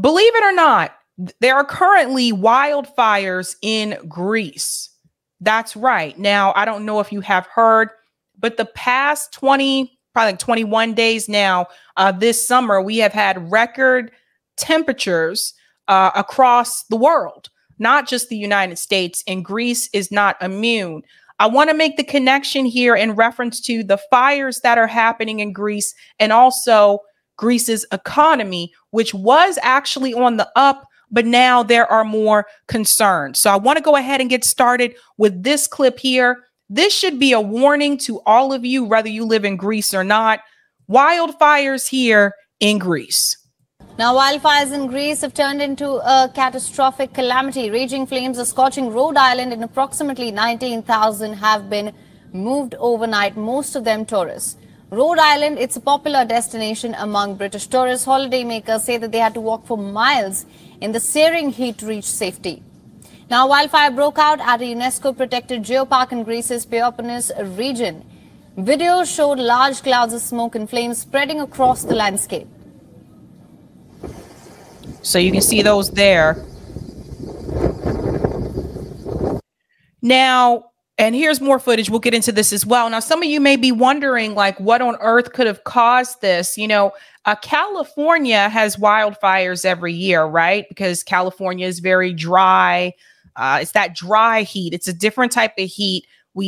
Believe it or not, there are currently wildfires in Greece. That's right. Now, I don't know if you have heard, but the past 20, probably like 21 days now, this summer, we have had record temperatures across the world, not just the United States, and Greece is not immune. I want to make the connection here in reference to the fires that are happening in Greece and also Greece's economy, which was actually on the up, but now there are more concerns. So I want to go ahead and get started with this clip here. This should be a warning to all of you, whether you live in Greece or not. Wildfires here in Greece. Now, wildfires in Greece have turned into a catastrophic calamity. Raging flames are scorching Rhode Island, and approximately 19,000 have been moved overnight, most of them tourists. Rhode Island, it's a popular destination among British tourists. Holidaymakers say that they had to walk for miles in the searing heat to reach safety. Now, wildfire broke out at a UNESCO-protected geopark in Greece's Peloponnese region. Videos showed large clouds of smoke and flames spreading across the landscape. So you can see those there. Now, and here's more footage. We'll get into this as well. Now, some of you may be wondering, like, what on earth could have caused this? You know, California has wildfires every year, right? Because California is very dry. It's that dry heat. It's a different type of heat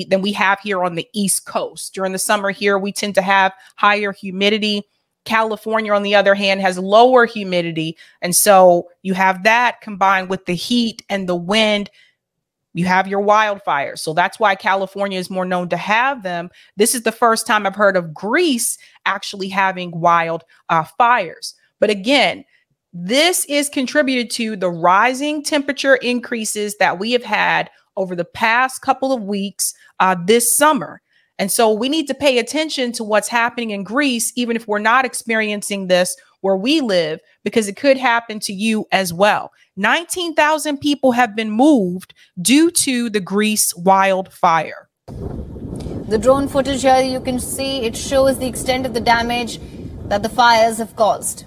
than we have here on the East Coast. During the summer here, we tend to have higher humidity. California, on the other hand, has lower humidity. And so you have that combined with the heat and the wind. You have your wildfires. So that's why California is more known to have them. This is the first time I've heard of Greece actually having wild fires. But again, this is contributed to the rising temperature increases that we have had over the past couple of weeks this summer. And so we need to pay attention to what's happening in Greece, even if we're not experiencing this where we live, because it could happen to you as well. 19,000 people have been moved due to the Greece wildfire. The drone footage here, you can see it shows the extent of the damage that the fires have caused.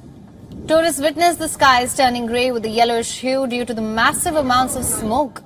Tourists witnessed the skies turning gray with a yellowish hue due to the massive amounts of smoke.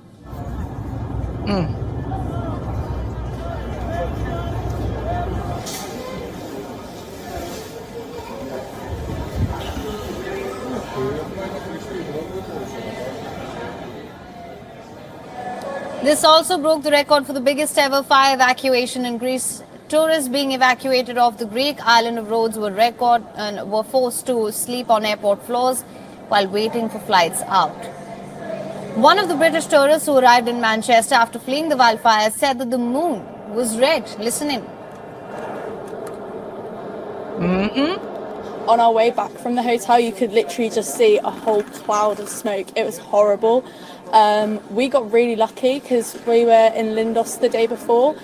This also broke the record for the biggest ever fire evacuation in Greece. Tourists being evacuated off the Greek island of Rhodes were forced to sleep on airport floors while waiting for flights out. One of the British tourists who arrived in Manchester after fleeing the wildfire said that the moon was red. Listen in. On our way back from the hotel, you could literally just see a whole cloud of smoke. It was horrible. We got really lucky because we were in Lindos the day before,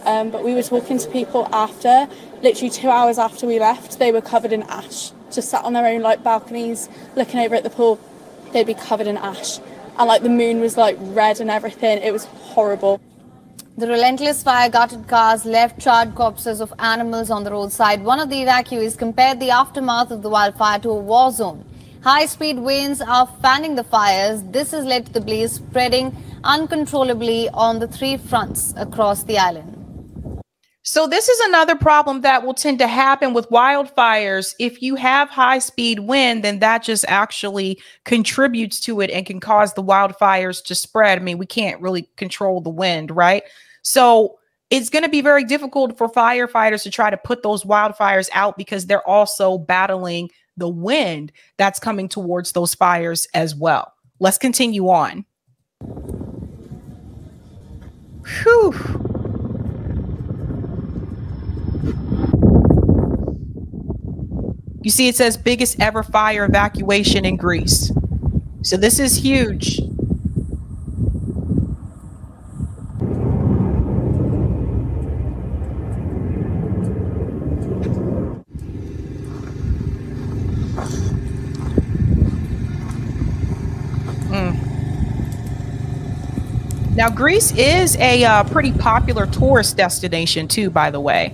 but we were talking to people after, literally 2 hours after we left. They were covered in ash, just sat on their own like balconies looking over at the pool. They'd be covered in ash, and like the moon was like red and everything. It was horrible. The relentless fire gutted cars, left charred corpses of animals on the roadside. One of the evacuees compared the aftermath of the wildfire to a war zone. High-speed winds are fanning the fires. This has led to the blaze spreading uncontrollably on the 3 fronts across the island. So this is another problem that will tend to happen with wildfires. If you have high-speed wind, then that just actually contributes to it and can cause the wildfires to spread. I mean, we can't really control the wind, right? So it's going to be very difficult for firefighters to try to put those wildfires out because they're also battling the wind that's coming towards those fires as well. Let's continue on. Whew. You see, it says biggest ever fire evacuation in Greece. So this is huge. Now, Greece is a pretty popular tourist destination too, by the way.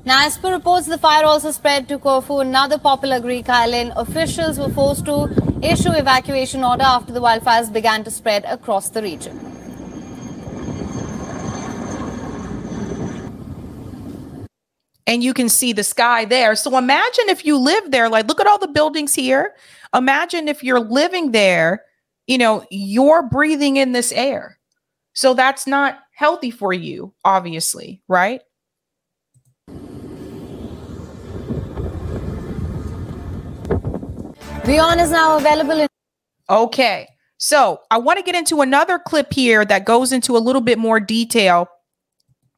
Now, as per reports, the fire also spread to Corfu, another popular Greek island. Officials were forced to issue evacuation order after the wildfires began to spread across the region. And you can see the sky there. So imagine if you live there, like, look at all the buildings here. Imagine if you're living there, you know, you're breathing in this air. So that's not healthy for you, obviously, right? Yvonne is now available in. Okay. So I want to get into another clip here that goes into a little bit more detail.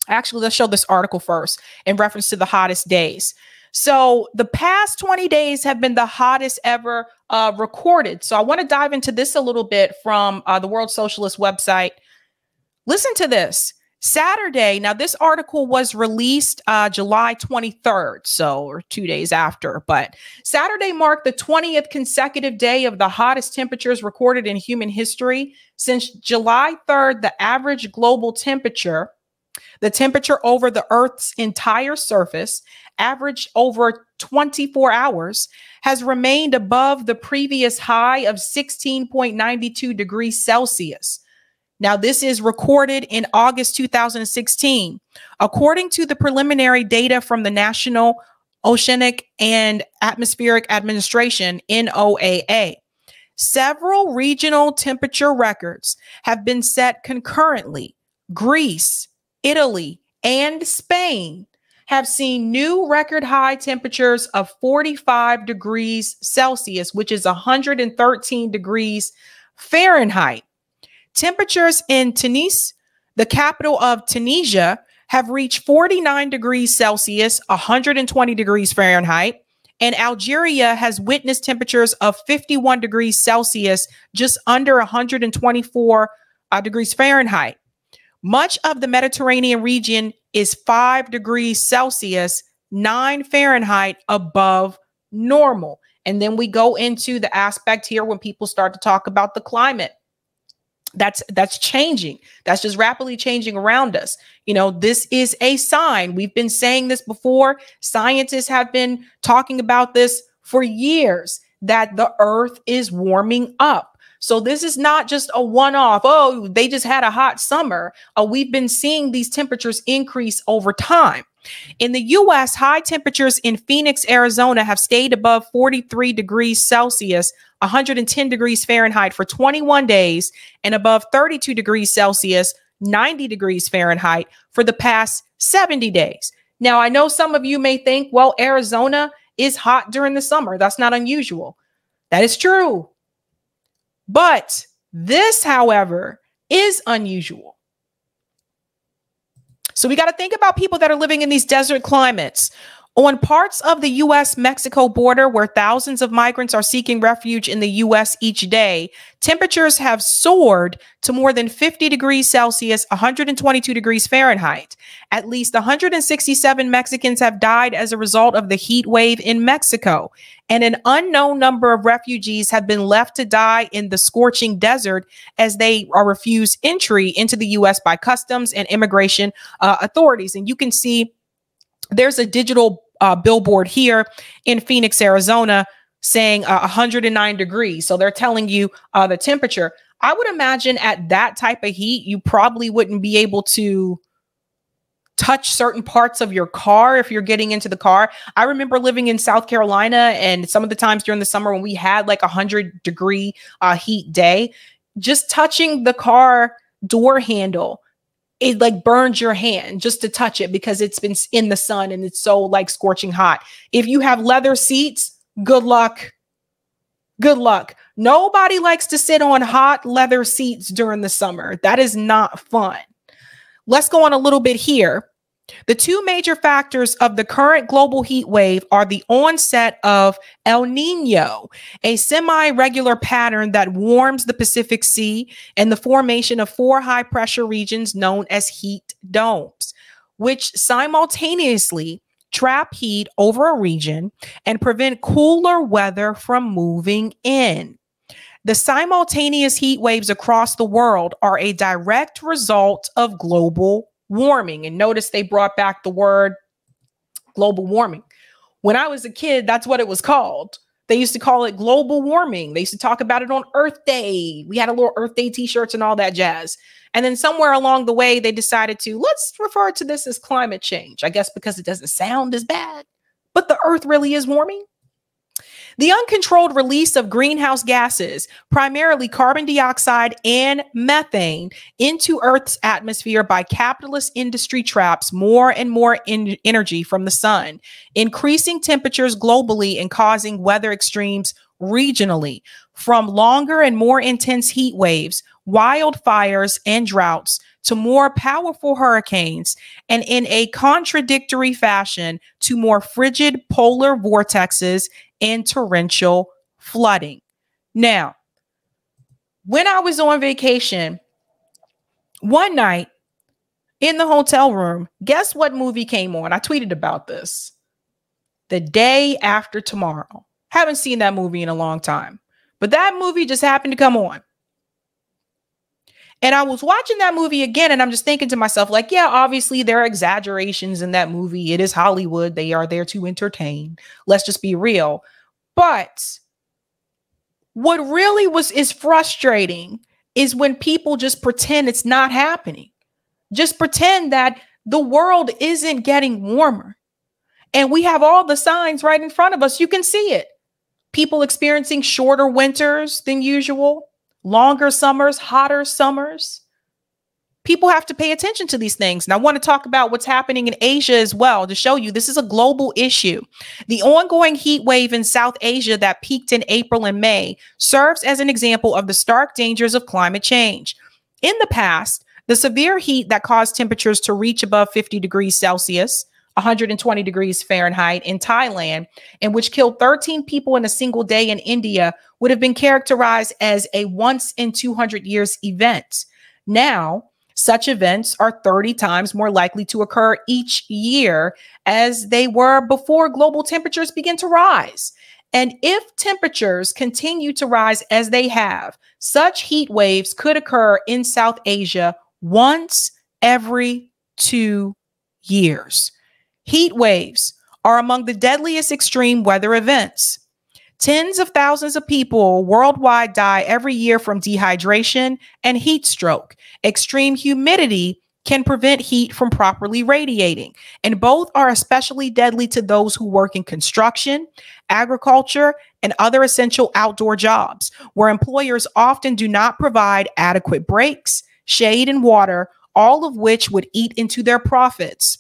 Actually, let's show this article first in reference to the hottest days. So the past 20 days have been the hottest ever recorded. So I want to dive into this a little bit from the World Socialist website. Listen to this. Saturday. Now, this article was released July 23rd, so or 2 days after. But Saturday marked the 20th consecutive day of the hottest temperatures recorded in human history. Since July 3rd, the average global temperature, the temperature over the Earth's entire surface, averaged over 24 hours, has remained above the previous high of 16.92 degrees Celsius. Now, this is recorded in August 2016. According to the preliminary data from the National Oceanic and Atmospheric Administration, NOAA, several regional temperature records have been set concurrently. Greece, Italy, and Spain have seen new record high temperatures of 45 degrees Celsius, which is 113 degrees Fahrenheit. Temperatures in Tunis, the capital of Tunisia, have reached 49 degrees Celsius, 120 degrees Fahrenheit, and Algeria has witnessed temperatures of 51 degrees Celsius, just under 124 degrees Fahrenheit. Much of the Mediterranean region is 5 degrees Celsius, 9 Fahrenheit above normal. And then we go into the aspect here when people start to talk about the climate. That's changing. That's just rapidly changing around us. You know, this is a sign. We've been saying this before. Scientists have been talking about this for years, that the earth is warming up. So this is not just a one-off. Oh, they just had a hot summer. We've been seeing these temperatures increase over time. In the U.S., high temperatures in Phoenix, Arizona have stayed above 43 degrees Celsius, 110 degrees Fahrenheit for 21 days, and above 32 degrees Celsius, 90 degrees Fahrenheit for the past 70 days. Now, I know some of you may think, well, Arizona is hot during the summer. That's not unusual. That is true. But this, however, is unusual. So we got to think about people that are living in these desert climates. On parts of the U.S.-Mexico border where thousands of migrants are seeking refuge in the U.S. each day, temperatures have soared to more than 50 degrees Celsius, 122 degrees Fahrenheit. At least 167 Mexicans have died as a result of the heat wave in Mexico, and an unknown number of refugees have been left to die in the scorching desert as they are refused entry into the U.S. by customs and immigration authorities. And you can see there's a digital billboard here in Phoenix, Arizona, saying 109 degrees. So they're telling you the temperature. I would imagine at that type of heat, you probably wouldn't be able to touch certain parts of your car if you're getting into the car. I remember living in South Carolina, and some of the times during the summer when we had like 100-degree heat day, just touching the car door handle, it like burns your hand just to touch it because it's been in the sun and it's so like scorching hot. If you have leather seats, good luck. Good luck. Nobody likes to sit on hot leather seats during the summer. That is not fun. Let's go on a little bit here. The two major factors of the current global heat wave are the onset of El Nino, a semi-regular pattern that warms the Pacific Sea, and the formation of 4 high-pressure regions known as heat domes, which simultaneously trap heat over a region and prevent cooler weather from moving in. The simultaneous heat waves across the world are a direct result of global warming. And notice they brought back the word global warming. When I was a kid, that's what it was called. They used to call it global warming. They used to talk about it on Earth Day. We had a little Earth Day t-shirts and all that jazz. And then somewhere along the way, they decided to, let's refer to this as climate change, I guess because it doesn't sound as bad, but the Earth really is warming. The uncontrolled release of greenhouse gases, primarily carbon dioxide and methane, into Earth's atmosphere by capitalist industry traps more and more energy from the sun, increasing temperatures globally and causing weather extremes regionally, from longer and more intense heat waves, wildfires, and droughts to more powerful hurricanes, and in a contradictory fashion to more frigid polar vortexes and torrential flooding. Now, when I was on vacation, one night in the hotel room, guess what movie came on? I tweeted about this. The Day After Tomorrow. Haven't seen that movie in a long time, but that movie just happened to come on. And I was watching that movie again, and I'm just thinking to myself, like, yeah, obviously there are exaggerations in that movie. It is Hollywood. They are there to entertain. Let's just be real. But what really is frustrating is when people just pretend it's not happening. Just pretend that the world isn't getting warmer. And we have all the signs right in front of us. You can see it. People experiencing shorter winters than usual. Longer summers, hotter summers. People have to pay attention to these things. And I want to talk about what's happening in Asia as well to show you this is a global issue. The ongoing heat wave in South Asia that peaked in April and May serves as an example of the stark dangers of climate change. In the past, the severe heat that caused temperatures to reach above 50 degrees Celsius, 120 degrees Fahrenheit in Thailand, and which killed 13 people in a single day in India, would have been characterized as a once in 200 years event. Now, such events are 30 times more likely to occur each year as they were before global temperatures begin to rise. And if temperatures continue to rise as they have, such heat waves could occur in South Asia once every 2 years. Heat waves are among the deadliest extreme weather events. Tens of thousands of people worldwide die every year from dehydration and heat stroke. Extreme humidity can prevent heat from properly radiating, and both are especially deadly to those who work in construction, agriculture, and other essential outdoor jobs, where employers often do not provide adequate breaks, shade, and water, all of which would eat into their profits.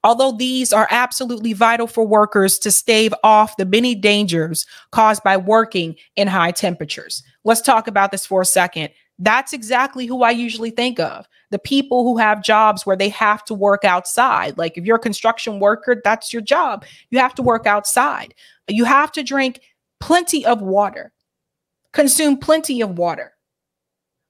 Although these are absolutely vital for workers to stave off the many dangers caused by working in high temperatures. Let's talk about this for a second. That's exactly who I usually think of. The people who have jobs where they have to work outside. Like if you're a construction worker, that's your job. You have to work outside. You have to drink plenty of water, consume plenty of water,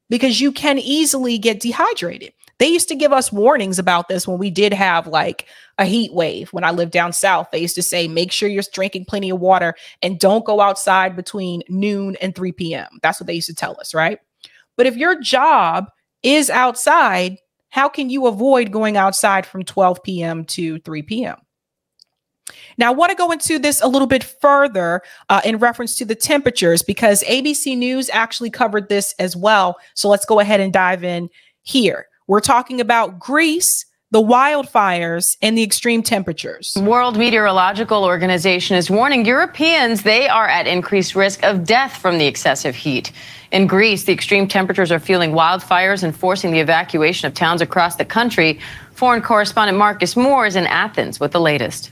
because you can easily get dehydrated. They used to give us warnings about this when we did have like a heat wave. When I lived down south, they used to say, make sure you're drinking plenty of water and don't go outside between noon and 3 p.m. That's what they used to tell us, right? But if your job is outside, how can you avoid going outside from 12 p.m. to 3 p.m.? Now, I want to go into this a little bit further in reference to the temperatures, because ABC News actually covered this as well. So let's go ahead and dive in here. We're talking about Greece, the wildfires, and the extreme temperatures. World Meteorological Organization is warning Europeans they are at increased risk of death from the excessive heat. In Greece, the extreme temperatures are fueling wildfires and forcing the evacuation of towns across the country. Foreign correspondent Marcus Moore is in Athens with the latest.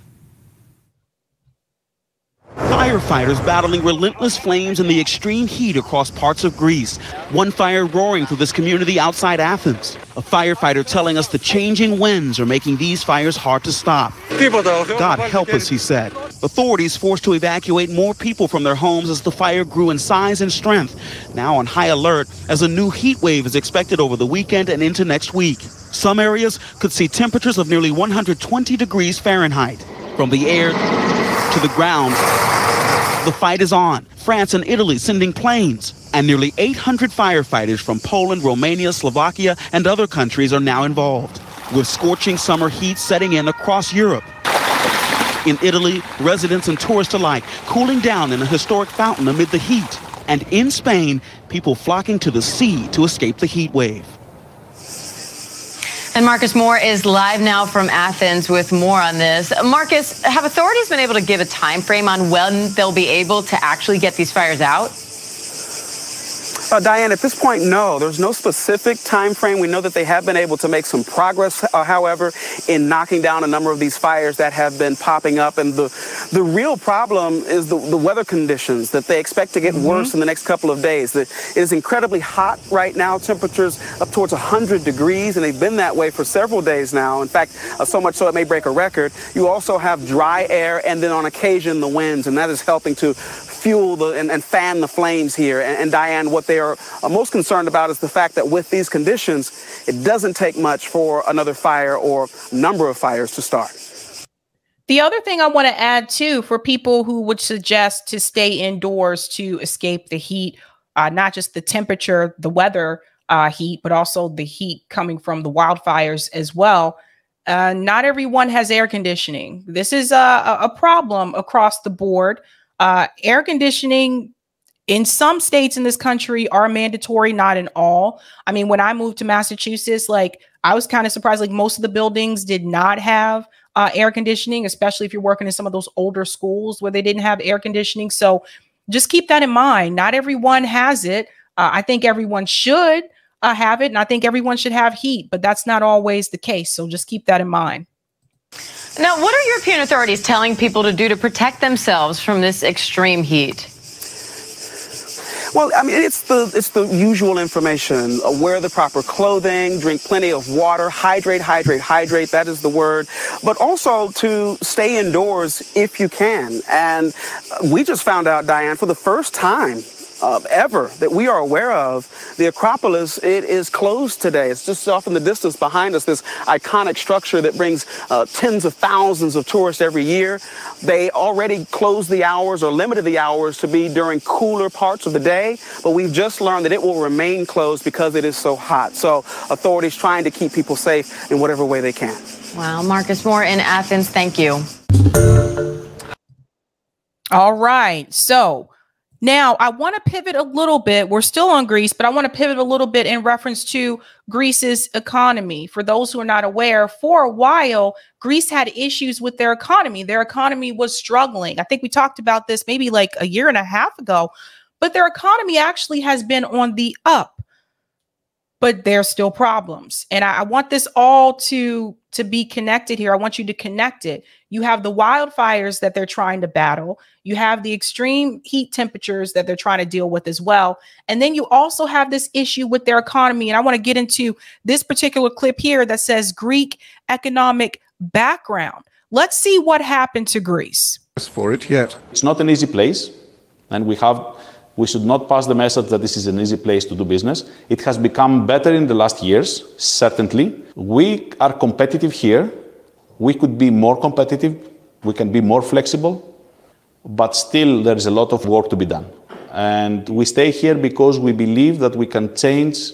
Firefighters battling relentless flames in the extreme heat across parts of Greece. One fire roaring through this community outside Athens. A firefighter telling us the changing winds are making these fires hard to stop. God help us, he said. Authorities forced to evacuate more people from their homes as the fire grew in size and strength. Now on high alert as a new heat wave is expected over the weekend and into next week. Some areas could see temperatures of nearly 120 degrees Fahrenheit. From the air to the ground, the fight is on. France and Italy sending planes. And nearly 800 firefighters from Poland, Romania, Slovakia, and other countries are now involved, with scorching summer heat setting in across Europe. In Italy, residents and tourists alike cooling down in a historic fountain amid the heat. And in Spain, people flocking to the sea to escape the heat wave. And Marcus Moore is live now from Athens with more on this. Marcus, have authorities been able to give a time frame on when they'll be able to actually get these fires out? Diane, at this point, no. There's no specific time frame. We know that they have been able to make some progress, however, in knocking down a number of these fires that have been popping up. And the real problem is the weather conditions that they expect to get worse in the next couple of days. It is incredibly hot right now, temperatures up towards 100 degrees, and they've been that way for several days now. In fact, so much so it may break a record. You also have dry air and then on occasion the winds, and that is helping to fuel and fan the flames here. And Diane, what they are most concerned about is the fact that with these conditions, it doesn't take much for another fire or number of fires to start. The other thing I want to add, too, for people who would suggest to stay indoors to escape the heat, not just the temperature, the weather heat, but also the heat coming from the wildfires as well. Not everyone has air conditioning. This is a problem across the board. Air conditioning in some states in this country are mandatory, not in all. I mean, when I moved to Massachusetts, I was kind of surprised, most of the buildings did not have air conditioning, especially if you're working in some of those older schools where they didn't have air conditioning. So just keep that in mind. Not everyone has it. I think everyone should have it, and I think everyone should have heat, but that's not always the case. So just keep that in mind. Now, what are European authorities telling people to do to protect themselves from this extreme heat? Well, I mean, it's the usual information. Wear the proper clothing, drink plenty of water, hydrate. That is the word. But also to stay indoors if you can. And we just found out, Diane, for the first time ever that we are aware of, the Acropolis, it is closed today. It's just off in the distance behind us, this iconic structure that brings tens of thousands of tourists every year. They already closed the hours or limited the hours to be during cooler parts of the day, but we've just learned that it will remain closed because it is so hot. So authorities trying to keep people safe in whatever way they can. Wow, Marcus Moore in Athens, thank you. All right, so now, I want to pivot a little bit. We're still on Greece, but I want to pivot a little bit in reference to Greece's economy. For those who are not aware, for a while, Greece had issues with their economy. Their economy was struggling. I think we talked about this maybe a year and a half ago, but their economy actually has been on the up. But there's still problems. And I want this all to be connected here. I want you to connect it. You have the wildfires that they're trying to battle. You have the extreme heat temperatures that they're trying to deal with as well. And then you also have this issue with their economy. And I want to get into this particular clip here that says Greek economic background. Let's see what happened to Greece. For it yet. It's not an easy place, and we should not pass the message that this is an easy place to do business. It has become better in the last years, certainly. We are competitive here. We could be more competitive. We can be more flexible. But still, there is a lot of work to be done. And we stay here because we believe that we can change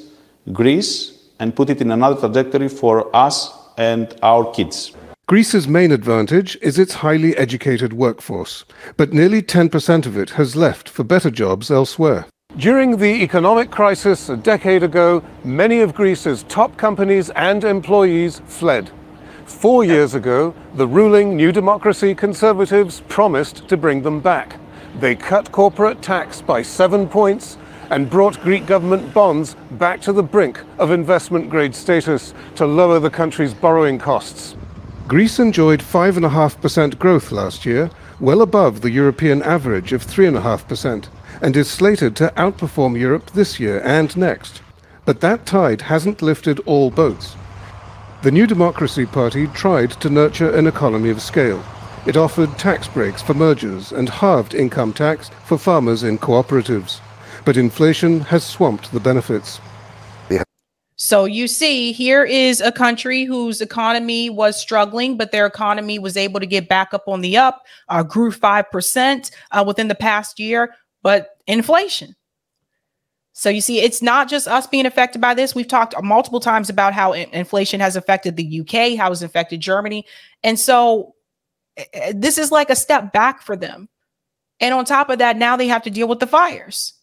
Greece and put it in another trajectory for us and our kids. Greece's main advantage is its highly educated workforce, but nearly 10% of it has left for better jobs elsewhere. During the economic crisis a decade ago, many of Greece's top companies and employees fled. 4 years ago, the ruling New Democracy Conservatives promised to bring them back. They cut corporate tax by 7 points and brought Greek government bonds back to the brink of investment-grade status to lower the country's borrowing costs. Greece enjoyed 5.5% growth last year, well above the European average of 3.5%, and is slated to outperform Europe this year and next. But that tide hasn't lifted all boats. The New Democracy Party tried to nurture an economy of scale. It offered tax breaks for mergers and halved income tax for farmers in cooperatives. But inflation has swamped the benefits. So you see, here is a country whose economy was struggling, but their economy was able to get back up on the up, grew 5% within the past year, but inflation. So you see, it's not just us being affected by this. We've talked multiple times about how inflation has affected the UK, how it's affected Germany. And so this is like a step back for them. And on top of that, now they have to deal with the fires.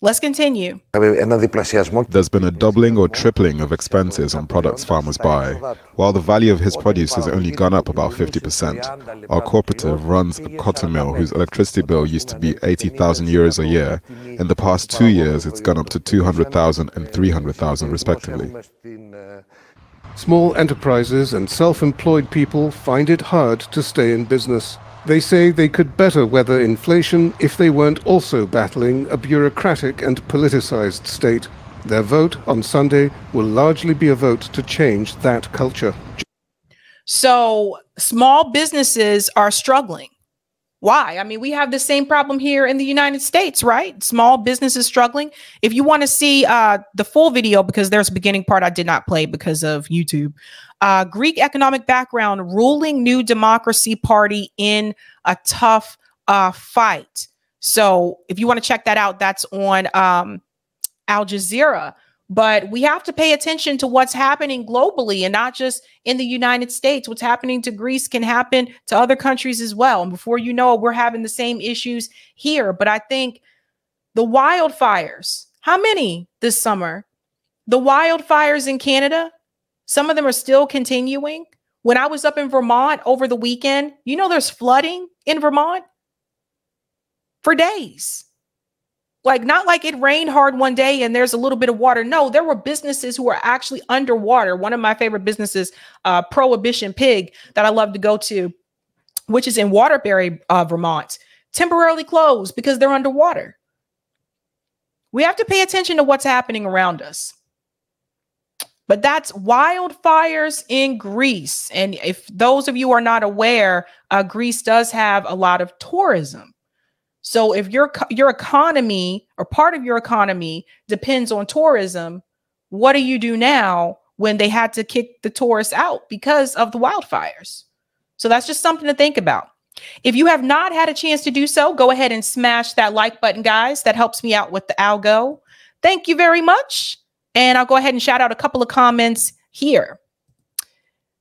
Let's continue. There's been a doubling or tripling of expenses on products farmers buy, while the value of his produce has only gone up about 50%. Our cooperative runs a cotton mill whose electricity bill used to be 80,000 euros a year. In the past 2 years, it's gone up to 200,000 and 300,000 respectively. Small enterprises and self-employed people find it hard to stay in business. They say they could better weather inflation if they weren't also battling a bureaucratic and politicized state. Their vote on Sunday will largely be a vote to change that culture. So small businesses are struggling. Why? I mean, we have the same problem here in the United States, right? Small businesses struggling. If you want to see the full video, because there's a beginning part I did not play because of YouTube. Greek economic background, ruling New Democracy Party in a tough fight. So if you want to check that out, that's on Al Jazeera. But we have to pay attention to what's happening globally and not just in the United States. What's happening to Greece can happen to other countries as well. And before you know it, we're having the same issues here. But I think the wildfires, how many this summer? The wildfires in Canada, some of them are still continuing. When I was up in Vermont over the weekend, you know, there's flooding in Vermont for days. Like, not like it rained hard one day and there's a little bit of water. No, there were businesses who were actually underwater. One of my favorite businesses, Prohibition Pig, that I love to go to, which is in Waterbury, Vermont, temporarily closed because they're underwater. We have to pay attention to what's happening around us. But that's wildfires in Greece. And if those of you are not aware, Greece does have a lot of tourism. So if your economy or part of your economy depends on tourism, what do you do now when they had to kick the tourists out because of the wildfires? So that's just something to think about. If you have not had a chance to do so, go ahead and smash that like button, guys. That helps me out with the algo. Thank you very much. And I'll go ahead and shout out a couple of comments here.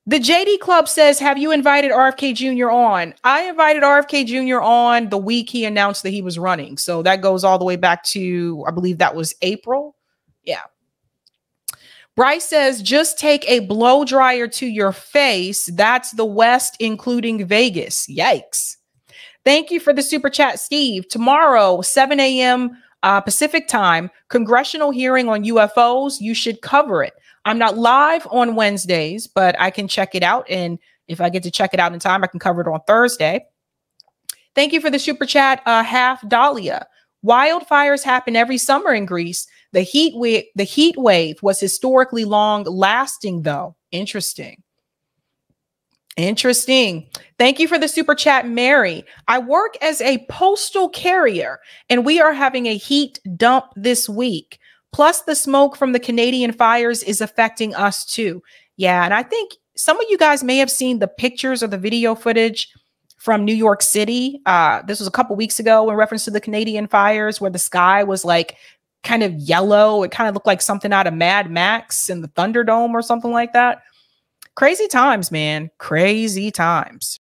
The JD Club says, have you invited RFK Jr. on? I invited RFK Jr. on the week he announced that he was running. So that goes all the way back to, I believe that was April. Yeah. Bryce says, just take a blow dryer to your face. That's the West, including Vegas. Yikes. Thank you for the super chat, Steve. Tomorrow, 7 a.m. Pacific time, congressional hearing on UFOs. You should cover it. I'm not live on Wednesdays, but I can check it out. And if I get to check it out in time, I can cover it on Thursday. Thank you for the super chat, Half Dahlia. Wildfires happen every summer in Greece. The heat wave was historically long lasting, though. Interesting. Interesting. Thank you for the super chat, Mary. I work as a postal carrier, and we are having a heat dump this week. Plus, the smoke from the Canadian fires is affecting us too. Yeah, and I think some of you guys may have seen the pictures or the video footage from New York City. This was a couple weeks ago in reference to the Canadian fires, where the sky was like kind of yellow. It kind of looked like something out of Mad Max in the Thunderdome or something like that. Crazy times, man. Crazy times.